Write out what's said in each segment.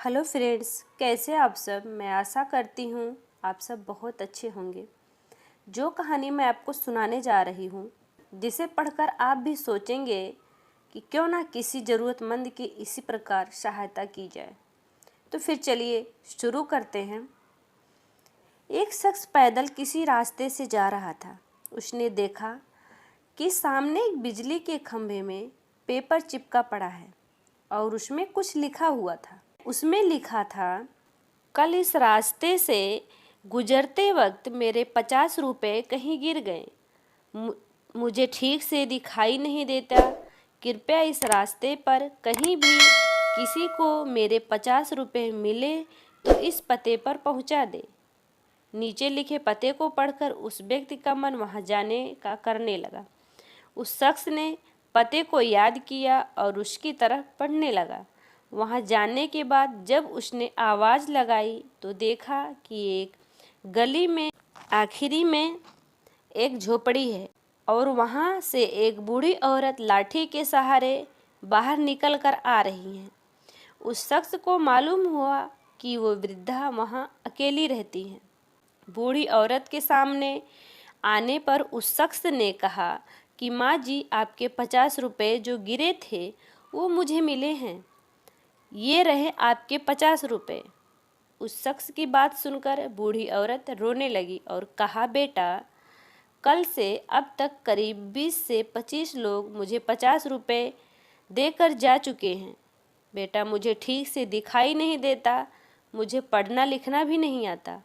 Hello friends, कैसे आप सब। मैं आशा करती हूँ आप सब बहुत अच्छे होंगे। जो कहानी मैं आपको सुनाने जा रही हूँ, जिसे पढ़कर आप भी सोचेंगे कि क्यों ना किसी ज़रूरतमंद की इसी प्रकार सहायता की जाए। तो फिर चलिए शुरू करते हैं। एक शख्स पैदल किसी रास्ते से जा रहा था। उसने देखा कि सामने एक बिजली के खंभे में पेपर चिपका पड़ा है और उसमें कुछ लिखा हुआ था। उसमें लिखा था, कल इस रास्ते से गुजरते वक्त मेरे 50 रुपये कहीं गिर गए। मुझे ठीक से दिखाई नहीं देता। कृपया इस रास्ते पर कहीं भी किसी को मेरे 50 रुपये मिले तो इस पते पर पहुंचा दे। नीचे लिखे पते को पढ़कर उस व्यक्ति का मन वहां जाने का करने लगा। उस शख्स ने पते को याद किया और उसकी तरफ पढ़ने लगा। वहां जाने के बाद जब उसने आवाज़ लगाई तो देखा कि एक गली में आखिरी में एक झोपड़ी है और वहां से एक बूढ़ी औरत लाठी के सहारे बाहर निकल कर आ रही है। उस शख्स को मालूम हुआ कि वो वृद्धा वहां अकेली रहती है। बूढ़ी औरत के सामने आने पर उस शख्स ने कहा कि माँ जी, आपके 50 रुपये जो गिरे थे वो मुझे मिले हैं। ये रहे आपके 50 रुपये। उस शख्स की बात सुनकर बूढ़ी औरत रोने लगी और कहा, बेटा, कल से अब तक करीब 20 से 25 लोग मुझे 50 रुपये देकर जा चुके हैं। बेटा, मुझे ठीक से दिखाई नहीं देता, मुझे पढ़ना लिखना भी नहीं आता।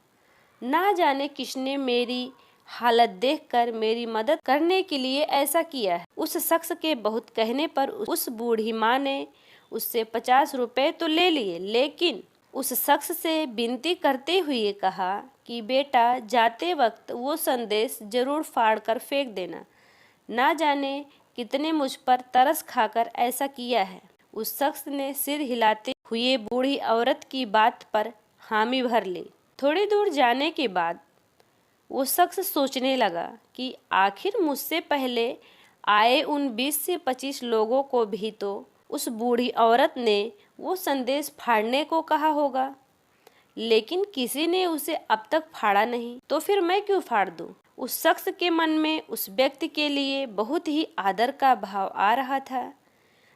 ना जाने किसने मेरी हालत देखकर मेरी मदद करने के लिए ऐसा किया है। उस शख्स के बहुत कहने पर उस बूढ़ी माँ ने उससे 50 रुपये तो ले लिए, लेकिन उस शख्स से विनती करते हुए कहा कि बेटा, जाते वक्त वो संदेश जरूर फाड़ कर फेंक देना। ना जाने कितने मुझ पर तरस खाकर ऐसा किया है। उस शख्स ने सिर हिलाते हुए बूढ़ी औरत की बात पर हामी भर ली। थोड़ी दूर जाने के बाद वो शख्स सोचने लगा कि आखिर मुझसे पहले आए उन 20 से 25 लोगों को भी तो उस बूढ़ी औरत ने वो संदेश फाड़ने को कहा होगा, लेकिन किसी ने उसे अब तक फाड़ा नहीं, तो फिर मैं क्यों फाड़ दूं? उस शख्स के मन में उस व्यक्ति के लिए बहुत ही आदर का भाव आ रहा था,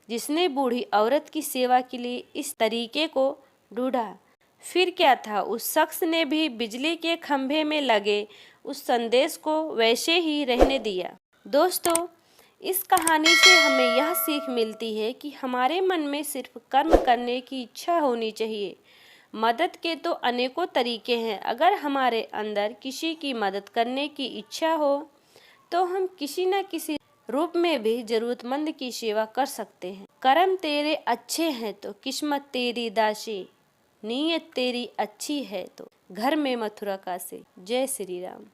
जिसने बूढ़ी औरत की सेवा के लिए इस तरीके को ढूंढा। फिर क्या था, उस शख्स ने भी बिजली के खंभे में लगे उस संदेश को वैसे ही रहने दिया। दोस्तों, इस कहानी से हमें यह सीख मिलती है कि हमारे मन में सिर्फ कर्म करने की इच्छा होनी चाहिए। मदद के तो अनेकों तरीके हैं। अगर हमारे अंदर किसी की मदद करने की इच्छा हो तो हम किसी न किसी रूप में भी जरूरतमंद की सेवा कर सकते हैं। कर्म तेरे अच्छे हैं तो किस्मत तेरी दासी, नीयत तेरी अच्छी है तो घर में मथुरा कासे। जय श्री राम।